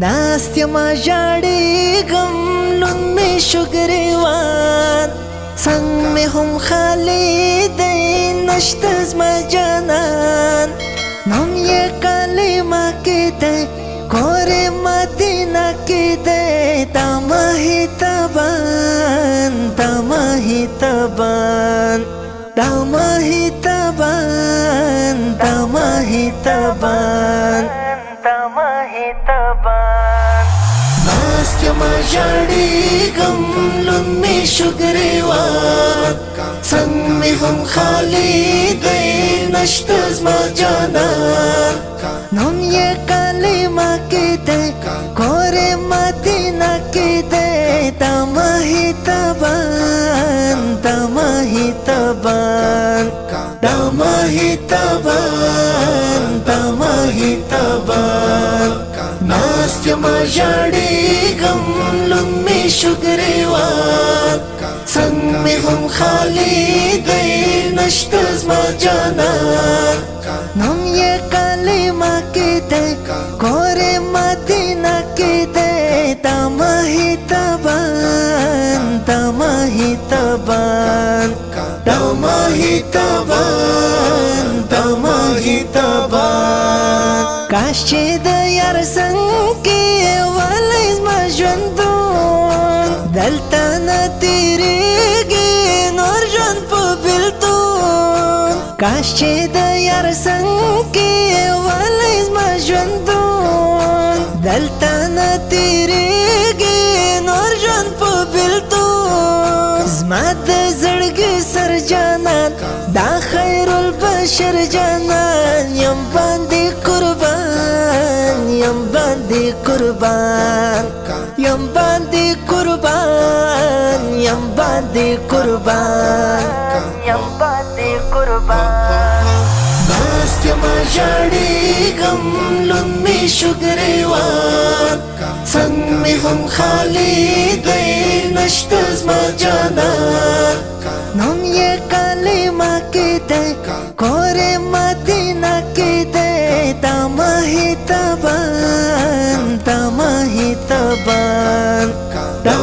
नास्त्यमा ژاړېږم لون مې شګریوان څنګ مې هم خالي دی نشته زما جانان نوم یې کلمه کې دی کور یې مدینه کې دی دا مهتبان دا مهتبان دا مهتبان دا مهتبان دا مهتبان ناستیما ژاړېږم لون مې شګریوان څنګ مې هم خالي دی نشته زما جانان نوم یې کلمه کې دی کور یې مدینه کې دی دا مهتبان دا مهتبان دا مهتبان دا مهتبان ناستیما ژاړېږم لون مې شګریوان څنګ مې هم خالي دی نشته زما جانان نوم یې کلمه کې دی کور یې مدینه کې دی دا مهتبان دا مهتبان دا مهتبان دا مهتبان کاش چې د یار څنګ کې ولی زما ژوندون دلته نه تېرېږي نور ژوند په بېلتون کاش چې د یار څنګ کې ولی زما ژوندون دلته نه تېرېږي نور ژوند په بېلتون زما د زړګي سر جانان دا خیر البشر جانان یم باندې قربان یم باندې قربان یم باندې قربان یم باندې قربان یم باندې قربان ناستیما ژاړېږم لون مې شګریوان څنګ مې هم خالي دی نشته زما جانان نوم یې کلمه کې دی کور یې مدینه کې دی دا مهتبان دا مهتبان دا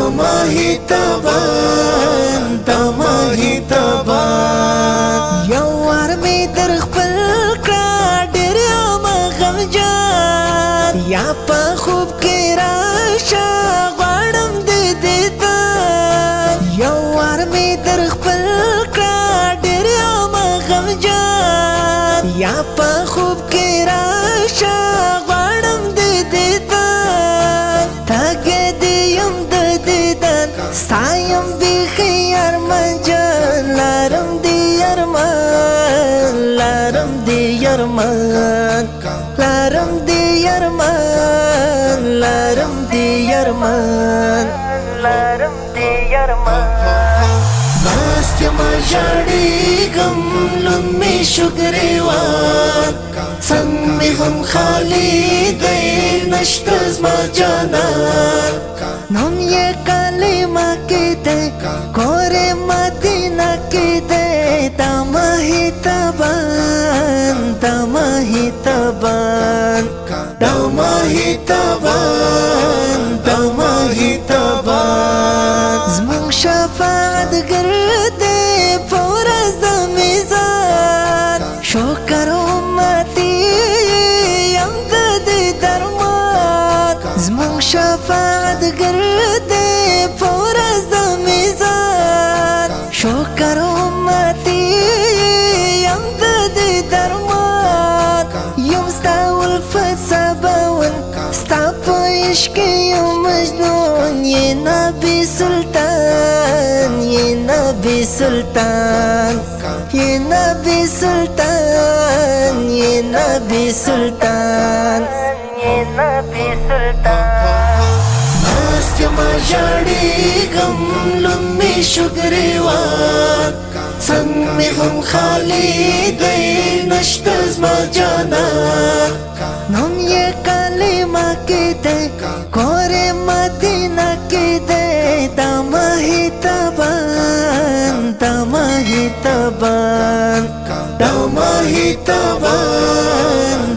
مهتبان دا مهتبان یو وار مې در خپل کړه ډېر یم غمجان یا په خوب کې راشه غواړم د دیدن یو وار مې در خپل کړه ډېر یم غمجان یا په خوب کې راشه غواړم د دیدن تږی دې یم د دیدن ستا یم بیخي ارمان جان لارم دې ارمان لارم دې ارمان لارم دې ارمان لارم دې ارمان لارم دې ارمان ناستیما ژاړېږم لون مې شګریوان څنګ مې هم خالي دی نشته زما جانان نوم یې کلمه کې دی کور یې مدینه کې دی دا مهتبان دا مهتبان دا مهتبان دا مهتبان زموږ شفاعتګر دی په ورځ د میزان شکر امتي یم د دې درمان زموږ شفاعتګر دی په ورځ د میزان شکر امتي یم د دې درمان یم ستا الفت سباون ستا په عشق یم مجنون یې نبي سلطان یې نبي سلطان یې نبي سلطان یې نبي سلطان یې نبي سلطان ناستیما ژاړېږم لون مې شګریوان څنګ مې هم خالي دی نشته زما جانان نوم یې کلمه کې دی کور یې مدینه کې دی دا مهتبان دا مهتبان دا مهتبان